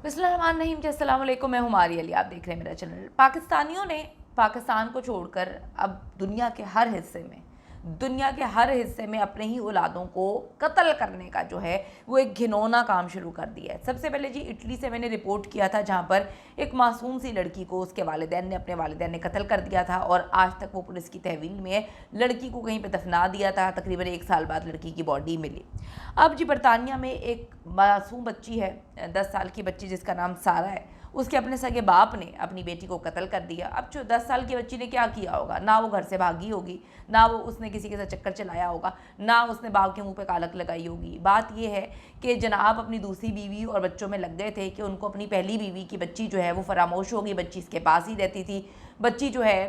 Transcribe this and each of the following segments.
बिस्मिल्लाहिर्रहमानिर्रहीम। अस्सलाम वालेकुम, मैं हूं मारिया अली। आप देख रहे हैं मेरा चैनल। पाकिस्तानियों ने पाकिस्तान को छोड़कर अब दुनिया के हर हिस्से में अपने ही औलादों को कत्ल करने का जो है वो एक घिनौना काम शुरू कर दिया है। सबसे पहले जी इटली से मैंने रिपोर्ट किया था, जहां पर एक मासूम सी लड़की को उसके अपने वालिदैन ने कत्ल कर दिया था और आज तक वो पुलिस की तहवील में है। लड़की को कहीं पे दफना दिया था, तकरीबन 1 साल बाद लड़की की बॉडी मिली। अब जी बरतानिया में एक मासूम बच्ची है, 10 साल की बच्ची जिसका नाम सारा है। उसके अपने सगे बाप ने अपनी बेटी को कत्ल कर दिया। अब जो 10 साल की बच्ची ने क्या किया होगा, ना वो घर से भागी होगी, ना वो उसने किसी के साथ चक्कर चलाया होगा, ना उसने बाप के मुंह पे कालक लगाई होगी। बात ये है कि जनाब अपनी दूसरी बीवी और बच्चों में लग गए थे कि उनको अपनी पहली बीवी की बच्ची जो है वो फरामोश होगी। बच्ची इसके पास ही रहती थी, बच्ची जो है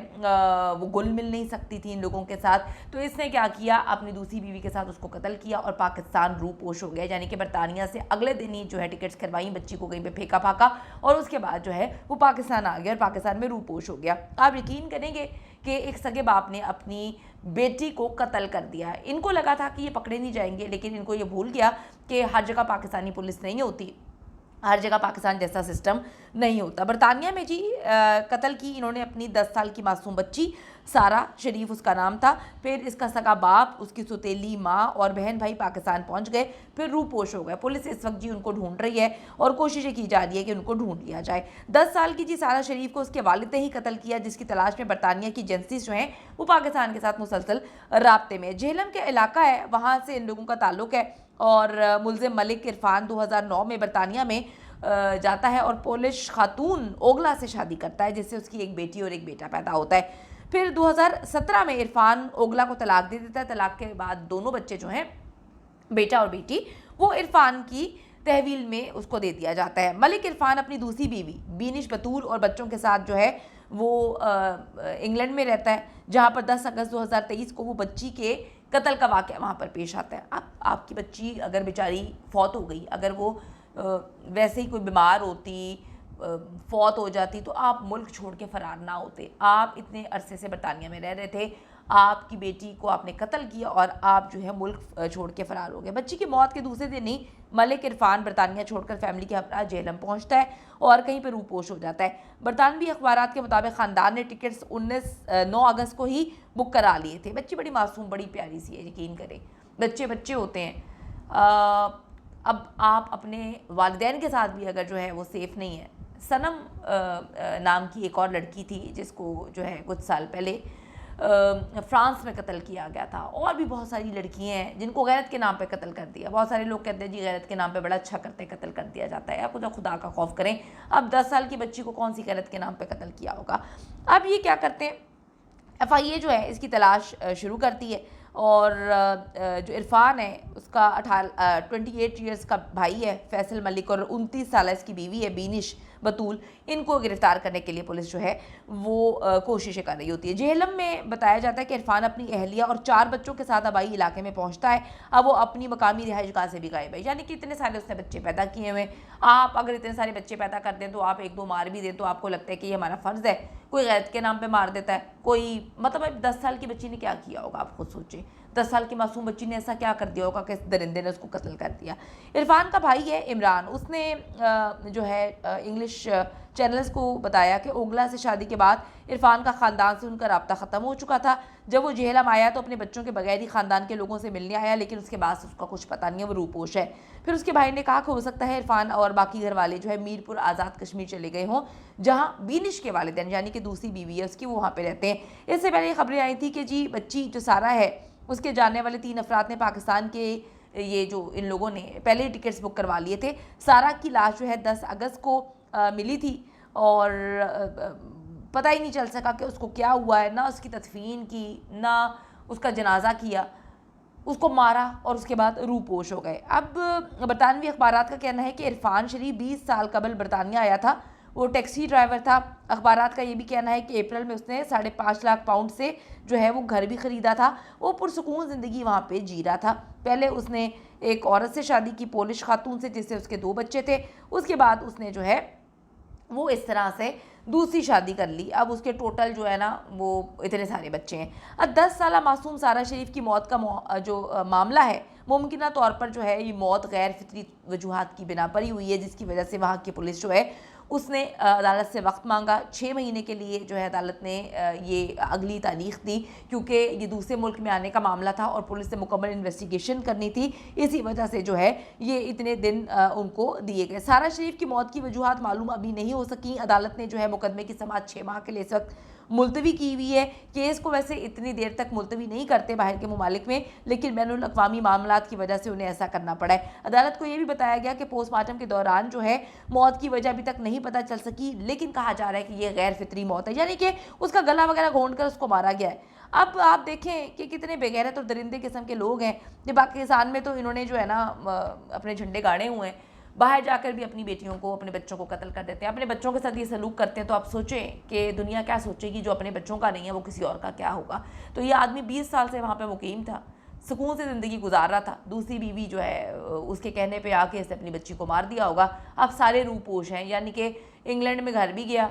वो घुल मिल नहीं सकती थी इन लोगों के साथ। तो इसने क्या किया, अपनी दूसरी बीवी के साथ उसको कत्ल किया और पाकिस्तान रूपोश हो गया। यानी कि बरतानिया से अगले दिन ही जो है टिकट्स करवाई, बच्ची को कहीं पे फेंका फाका और उसके बाद जो है वो पाकिस्तान आ गया और पाकिस्तान में रूपोश हो गया। आप यकीन करेंगे कि एक सगे बाप ने अपनी बेटी को कत्ल कर दिया। इनको लगा था कि ये पकड़े नहीं जाएंगे, लेकिन इनको ये भूल गया कि हर जगह पाकिस्तानी पुलिस नहीं होती, हर जगह पाकिस्तान जैसा सिस्टम नहीं होता। बरतानिया में जी कत्ल की इन्होंने अपनी 10 साल की मासूम बच्ची, सारा शरीफ उसका नाम था। फिर इसका सगा बाप, उसकी सौतेली माँ और बहन भाई पाकिस्तान पहुंच गए, फिर रूपोश हो गए। पुलिस इस वक्त जी उनको ढूंढ रही है और कोशिशें की जा रही है कि उनको ढूंढ लिया जाए। 10 साल की जी सारा शरीफ को उसके वालिद ने ही कत्ल किया, जिसकी तलाश में बरतानिया की एजेंसीज जो हैं वो पाकिस्तान के साथ मुसलसल राब्ते में। झेलम के इलाका है, वहाँ से इन लोगों का ताल्लुक है और मुलजिम मलिक इरफान 2009 में बरतानिया में जाता है और पोलिश खातून ओगला से शादी करता है, जिससे उसकी एक बेटी और एक बेटा पैदा होता है। फिर 2017 में इरफान ओगला को तलाक दे देता है। तलाक के बाद दोनों बच्चे जो हैं, बेटा और बेटी, वो इरफान की तहवील में उसको दे दिया जाता है। मलिक इरफान अपनी दूसरी बीवी बीनिश बतूल और बच्चों के साथ जो है वो इंग्लैंड में रहता है, जहाँ पर 10 अगस्त 2023 को वो बच्ची के कत्ल का वाक़या वहाँ पर पेश आता है। आपकी बच्ची अगर बेचारी फौत हो गई, अगर वो वैसे ही कोई बीमार होती, फौत हो जाती, तो आप मुल्क छोड़ के फ़रार ना होते। आप इतने अरसे से बरतानिया में रह रहे थे, आपकी बेटी को आपने कत्ल किया और आप जो है मुल्क छोड़ के फ़रार हो गए। बच्ची की मौत के दूसरे दिन ही मलिक इरफान बरतानिया छोड़कर फैमिली के हमरा झेलम पहुंचता है और कहीं पर रूपोश हो जाता है। बरतानवी अखबारात के मुताबिक ख़ानदान ने टिकट्स 9 अगस्त को ही बुक करा लिए थे। बच्ची बड़ी मासूम, बड़ी प्यारी सी है, यकीन करें, बच्चे बच्चे होते हैं। अब आप अपने वालिदैन के साथ भी अगर जो है वो सेफ़ नहीं है। सनम नाम की एक और लड़की थी जिसको जो है कुछ साल पहले फ्रांस में कत्ल किया गया था। और भी बहुत सारी लड़कियां हैं जिनको गैरत के नाम पे कत्ल कर दिया। बहुत सारे लोग कहते हैं जी गैरत के नाम पे बड़ा अच्छा करते हैं, कत्ल कर दिया जाता है। आपको तो खुदा का खौफ करें, अब 10 साल की बच्ची को कौन सी गैरत के नाम पे कत्ल किया होगा। अब ये क्या करते हैं, FIA जो है इसकी तलाश शुरू करती है और जो इरफान है उसका 28 ईयर्स का भाई है फैसल मलिक और 29 साल इसकी बीवी है बीनिश बतूल। इनको गिरफ्तार करने के लिए पुलिस जो है वो कोशिशें कर रही होती है। झेलम में बताया जाता है कि इरफान अपनी अहलिया और 4 बच्चों के साथ आबाई इलाके में पहुंचता है। अब वो अपनी मकामी रिहाइश गाह से भी गायब है, यानी कि इतने सारे उसने बच्चे पैदा किए हुए। आप अगर इतने सारे बच्चे पैदा कर दें तो आप 1-2 मार भी दें तो आपको लगता है कि ये हमारा फ़र्ज़ है। कोई गैरत के नाम पे मार देता है, कोई मतलब 10 साल की बच्ची ने क्या किया होगा, आप खुद सोचें। 10 साल की मासूम बच्ची ने ऐसा क्या कर दिया होगा कि इस दरिंदे ने उसको कत्ल कर दिया। इरफान का भाई है इमरान, उसने जो है इंग्लिश चैनल्स को बताया कि ओगला से शादी के बाद इरफान का ख़ानदान से उनका रब्ता ख़त्म हो चुका था। जब वो झेलम आया तो अपने बच्चों के बगैर ही ख़ानदान के लोगों से मिलने आया, लेकिन उसके बाद उसका कुछ पता नहीं है, वो रूपोश है। फिर उसके भाई ने कहा कि हो सकता है इरफान और बाकी घर वाले जो है मीरपुर आज़ाद कश्मीर चले गए हों, जहाँ बीनिश के वालिदैन यानी कि दूसरी बीवी है उसकी, वो वहाँ पर रहते हैं। इससे पहले खबरें आई थी कि जी बच्ची जो सारा है उसके जानने वाले 3 अफराद ने पाकिस्तान के ये जो इन लोगों ने पहले ही टिकट्स बुक करवा लिए थे। सारा की लाश जो है 10 अगस्त को मिली थी और पता ही नहीं चल सका कि उसको क्या हुआ है, ना उसकी तदफीन की, ना उसका जनाजा किया, उसको मारा और उसके बाद रूपोश हो गए। अब बरतानवी अखबारात का कहना है कि इरफान शरीफ 20 साल कबल बरतानिया आया था, वो टैक्सी ड्राइवर था। अखबारात का ये भी कहना है कि अप्रैल में उसने 5.5 लाख पाउंड से जो है वो घर भी ख़रीदा था। वो पुरसुकून ज़िंदगी वहाँ पे जी रहा था। पहले उसने एक औरत से शादी की, पोलिश खातून से, जिससे उसके 2 बच्चे थे। उसके बाद उसने जो है वो इस तरह से दूसरी शादी कर ली। अब उसके टोटल जो है ना वो इतने सारे बच्चे हैं। अब 10 साल मासूम सारा शरीफ की मौत का जो मामला है मुमकिना तौर पर जो है ये मौत गैर फितरी वजूहात की बिना पर ही हुई है, जिसकी वजह से वहाँ की पुलिस जो है उसने अदालत से वक्त मांगा। 6 महीने के लिए जो है अदालत ने ये अगली तारीख दी, क्योंकि ये दूसरे मुल्क में आने का मामला था और पुलिस ने मुकम्मल इन्वेस्टिगेशन करनी थी। इसी वजह से जो है ये इतने दिन उनको दिए गए। सारा शरीफ की मौत की वजूहात मालूम अभी नहीं हो सकी। अदालत ने जो है मुकदमे की समाअत 6 माह के लिए इस वक्त मुलतवी की हुई है। केस को वैसे इतनी देर तक मुलतवी नहीं करते बाहर के ममालिक में, लेकिन बैनुल अक़वामी मामलात की वजह से उन्हें ऐसा करना पड़ा है। अदालत को यह भी बताया गया कि पोस्टमार्टम के दौरान जो है मौत की वजह अभी तक नहीं पता चल सकी, लेकिन कहा जा रहा है कि यह गैर फितरी मौत है, यानी कि उसका गला वगैरह घोंट कर उसको मारा गया है। अब आप देखें कि कितने बेगैरत और दरिंदे किस्म के लोग हैं। ये पाकिस्तान में तो इन्होंने जो है ना अपने झंडे गाड़े हुए हैं, बाहर जाकर भी अपनी बेटियों को, अपने बच्चों को कत्ल कर देते हैं, अपने बच्चों के साथ ये सलूक करते हैं। तो आप सोचें कि दुनिया क्या सोचेगी, जो अपने बच्चों का नहीं है वो किसी और का क्या होगा। तो ये आदमी 20 साल से वहाँ पे मुकीम था, सुकून से ज़िंदगी गुजार रहा था। दूसरी बीवी जो है उसके कहने पे आके इसने अपनी बच्ची को मार दिया होगा। अब सारे रूपोश हैं, यानी कि इंग्लैंड में घर भी गया,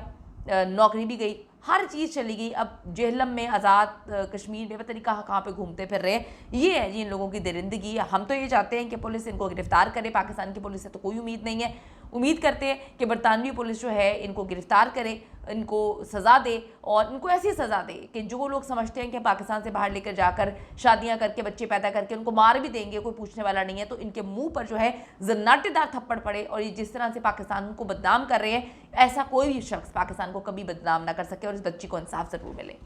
नौकरी भी गई, हर चीज़ चली गई। अब जेहलम में, आज़ाद कश्मीर में, पता नहीं कहाँ पे घूमते फिर रहे। ये है जी इन लोगों की दरिंदगी। हम तो ये चाहते हैं कि पुलिस इनको गिरफ्तार करे। पाकिस्तान की पुलिस से तो कोई उम्मीद नहीं है। उम्मीद करते हैं कि बरतानवी पुलिस जो है इनको गिरफ्तार करे, इनको सज़ा दे, और इनको ऐसी सज़ा दे कि जो लोग समझते हैं कि पाकिस्तान से बाहर लेकर जाकर शादियां करके बच्चे पैदा करके उनको मार भी देंगे, कोई पूछने वाला नहीं है, तो इनके मुंह पर जो है जन्नाटेदार थप्पड़ पड़े। और ये जिस तरह से पाकिस्तान को बदनाम कर रहे हैं, ऐसा कोई भी शख्स पाकिस्तान को कभी बदनाम ना कर सके और इस बच्ची को इंसाफ ज़रूर मिले।